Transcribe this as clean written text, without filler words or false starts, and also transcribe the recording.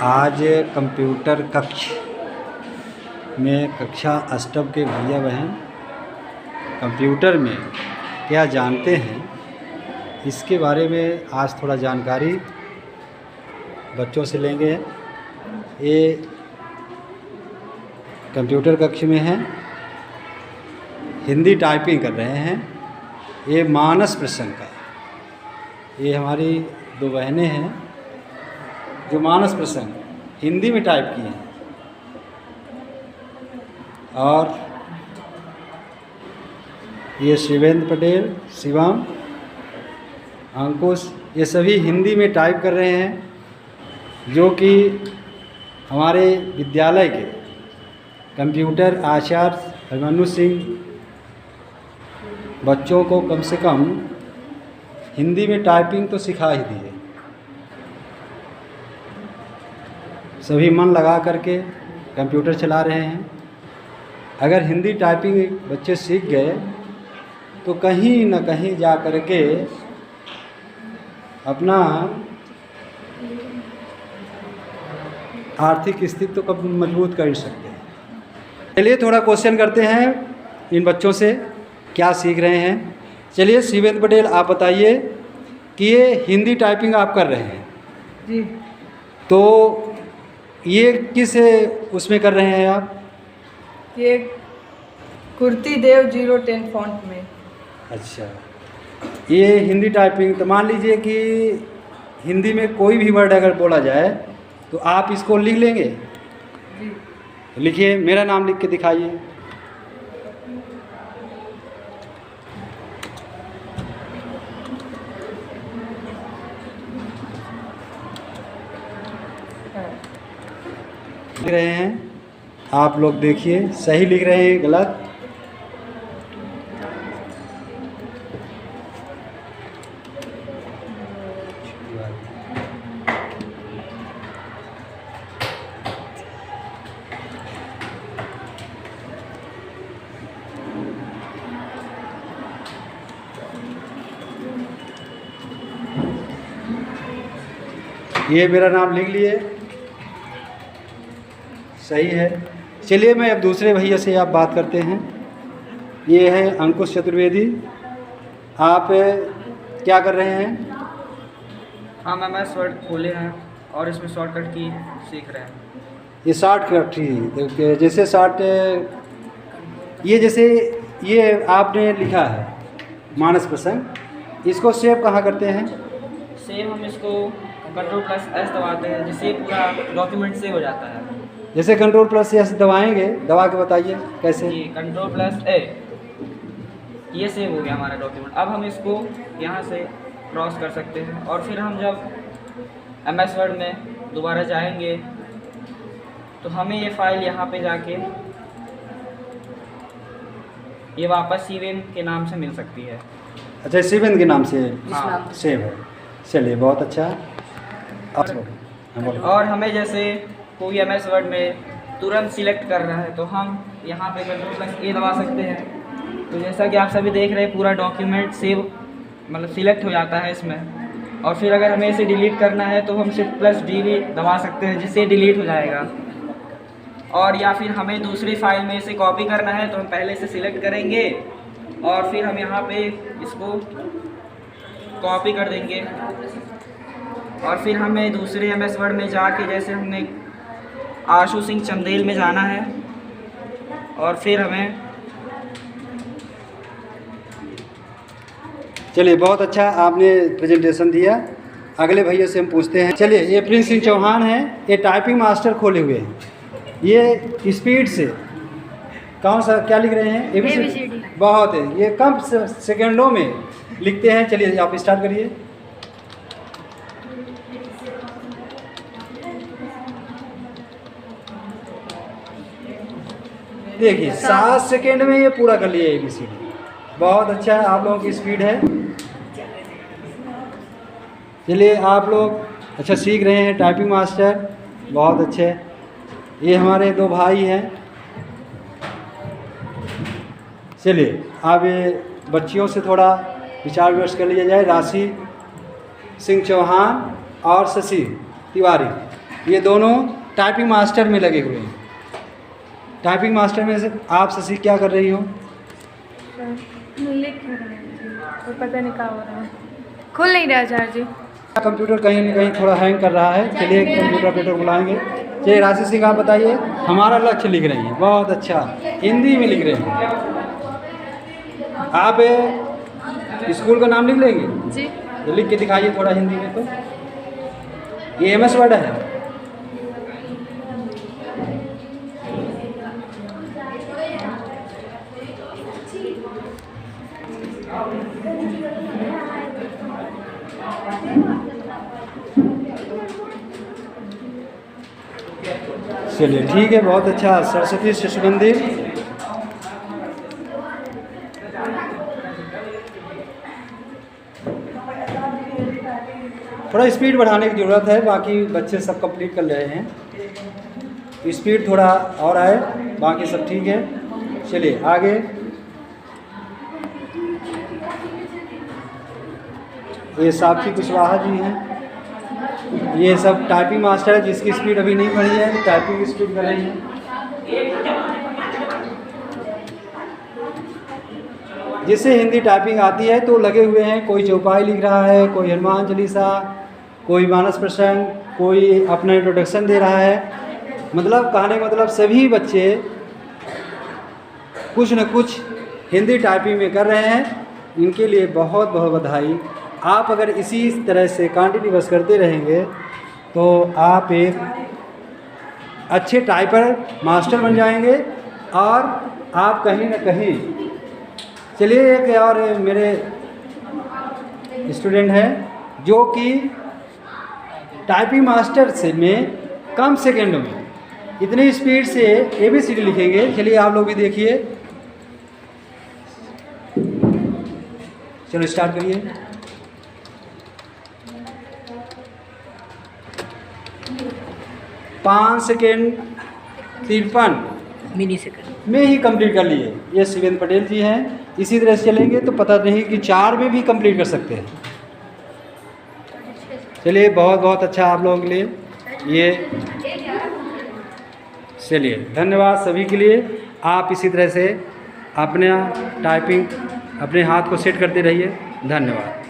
आज कंप्यूटर कक्ष में कक्षा अष्टम के भैया बहन कंप्यूटर में क्या जानते हैं, इसके बारे में आज थोड़ा जानकारी बच्चों से लेंगे। ये कंप्यूटर कक्ष में हैं, हिंदी टाइपिंग कर रहे हैं। ये मानस प्रसंग का, ये हमारी दो बहनें हैं जो मानस प्रसंग हिंदी में टाइप किए हैं। और ये शिवेंद्र पटेल, शिवम, अंकुश, ये सभी हिंदी में टाइप कर रहे हैं, जो कि हमारे विद्यालय के कंप्यूटर आचार्य अभिमन्यु सिंह बच्चों को कम से कम हिंदी में टाइपिंग तो सिखा ही दिए। सभी मन लगा करके कंप्यूटर चला रहे हैं। अगर हिंदी टाइपिंग बच्चे सीख गए तो कहीं न कहीं जा कर के अपना आर्थिक स्थिति तो कब मजबूत कर सकते हैं। चलिए थोड़ा क्वेश्चन करते हैं इन बच्चों से, क्या सीख रहे हैं। चलिए शिवेंद्र पटेल, आप बताइए कि ये हिंदी टाइपिंग आप कर रहे हैं जी, तो ये किस उसमें कर रहे हैं आप? ये कुर्ती देव 010 फॉन्ट में। अच्छा, ये हिंदी टाइपिंग, तो मान लीजिए कि हिंदी में कोई भी वर्ड अगर बोला जाए तो आप इसको लिख लेंगे? जी, लिखिए, मेरा नाम लिख के दिखाइए। लिख रहे हैं आप लोग, देखिए सही लिख रहे हैं गलत? ये मेरा नाम लिख लिए, सही है। चलिए मैं अब दूसरे भैया से आप बात करते हैं। ये है अंकुश चतुर्वेदी, आप क्या कर रहे हैं? हाँ, मैं वर्ड खोले हैं और इसमें शॉर्टकट की सीख रहे हैं। ये शॉर्टकट ही, जैसे ये जैसे ये आपने लिखा है मानस प्रसंग, इसको सेव कहाँ करते हैं? सेव हम इसको Ctrl+S दबाते हैं, जिससे पूरा डॉक्यूमेंट सेव हो जाता है। जैसे Ctrl+S दबाएंगे, दबा के बताइए कैसे? ये Ctrl+A, ये सेव हो गया हमारा डॉक्यूमेंट। अब हम इसको यहाँ से क्रॉस कर सकते हैं और फिर हम जब MS वर्ड में दोबारा जाएंगे तो हमें ये फाइल यहाँ पे जाके ये वापस शिवेन के नाम से मिल सकती है। अच्छा, शिवेन के नाम से हाँ, सेव है। चलिए बहुत अच्छा। और हमें जैसे कोई MS वर्ड में तुरंत सिलेक्ट करना है तो हम यहाँ पे Ctrl+A दबा सकते हैं। तो जैसा कि आप सभी देख रहे हैं, पूरा डॉक्यूमेंट सेव मतलब सिलेक्ट हो जाता है इसमें। और फिर अगर हमें इसे डिलीट करना है तो हम Shift+D भी दबा सकते हैं, जिससे डिलीट हो जाएगा। और या फिर हमें दूसरी फाइल में इसे कॉपी करना है तो हम पहले इसे सिलेक्ट करेंगे और फिर हम यहाँ पे इसको कॉपी कर देंगे। और फिर हमें दूसरे MS वर्ड में जाके, जैसे हमने आशु सिंह चंदेल में जाना है और फिर हमें, चलिए बहुत अच्छा आपने प्रेजेंटेशन दिया। अगले भैया से हम पूछते हैं। चलिए, ये प्रिंस सिंह चौहान हैं, ये टाइपिंग मास्टर खोले हुए हैं। ये स्पीड से कौन सा क्या लिख रहे हैं? ABCD। बहुत है, ये कम सेकंडों में लिखते हैं। चलिए आप स्टार्ट करिए। देखिए 7 सेकेंड में ये पूरा कर लिया ABCD। बहुत अच्छा है, आप लोगों की स्पीड है। चलिए आप लोग अच्छा सीख रहे हैं टाइपिंग मास्टर, बहुत अच्छे। ये हमारे दो भाई हैं। चलिए अब ये बच्चियों से थोड़ा विचार विमर्श कर लिया जाए। राशि सिंह चौहान और शशि तिवारी, ये दोनों टाइपिंग मास्टर में लगे हुए हैं। टाइपिंग मास्टर में से आप शशि क्या कर रही हो? लिख रहे हैं, तो पता नहीं क्या हो रहा है, खुल नहीं रहा चार्ज जी। कंप्यूटर कहीं न कहीं थोड़ा हैंग कर रहा है। चलिए कंप्यूटर ऑपरेटर बुलाएंगे। चलिए राशि सिंह आप बताइए, हमारा लक्ष्य लिख रही हैं, बहुत अच्छा, हिंदी में लिख रहे हैं। आप स्कूल का नाम लिख लेंगे? जी। तो लिख के दिखाइए थोड़ा हिंदी में। तो ये MS वर्ड है। चलिए ठीक है, बहुत अच्छा। सरस्वती शिशु मंदिर, थोड़ा स्पीड बढ़ाने की ज़रूरत है, बाकी बच्चे सब कंप्लीट कर रहे हैं। स्पीड थोड़ा और आए, बाकी सब ठीक है। चलिए आगे। ये साक्षी कुशवाहा जी हैं, ये सब टाइपिंग मास्टर है, जिसकी स्पीड अभी नहीं बढ़ी है, टाइपिंग स्पीड कर रही है। जिससे हिंदी टाइपिंग आती है तो लगे हुए हैं, कोई चौपाई लिख रहा है, कोई हनुमान चालीसा, कोई मानस प्रसंग, कोई अपना इंट्रोडक्शन दे रहा है। मतलब कहने का मतलब सभी बच्चे कुछ न कुछ हिंदी टाइपिंग में कर रहे हैं। इनके लिए बहुत बहुत बधाई। आप अगर इसी तरह से कंटिन्यूअस करते रहेंगे तो आप एक अच्छे टाइपर मास्टर बन जाएंगे और आप कहीं ना कहीं। चलिए एक और मेरे स्टूडेंट हैं जो कि टाइपिंग मास्टर से में कम सेकेंडों में इतनी स्पीड से ABCD लिखेंगे। चलिए आप लोग भी देखिए, चलो स्टार्ट करिए। पाँच सेकेंड 53 मिली सेकंड में ही कंप्लीट कर लिए। ये शिवेंद्र पटेल जी हैं। इसी तरह से चलेंगे तो पता नहीं कि 4 में भी कंप्लीट कर सकते हैं। चलिए बहुत बहुत अच्छा आप लोगों के लिए ये। चलिए धन्यवाद सभी के लिए। आप इसी तरह से अपने टाइपिंग अपने हाथ को सेट करते रहिए। धन्यवाद।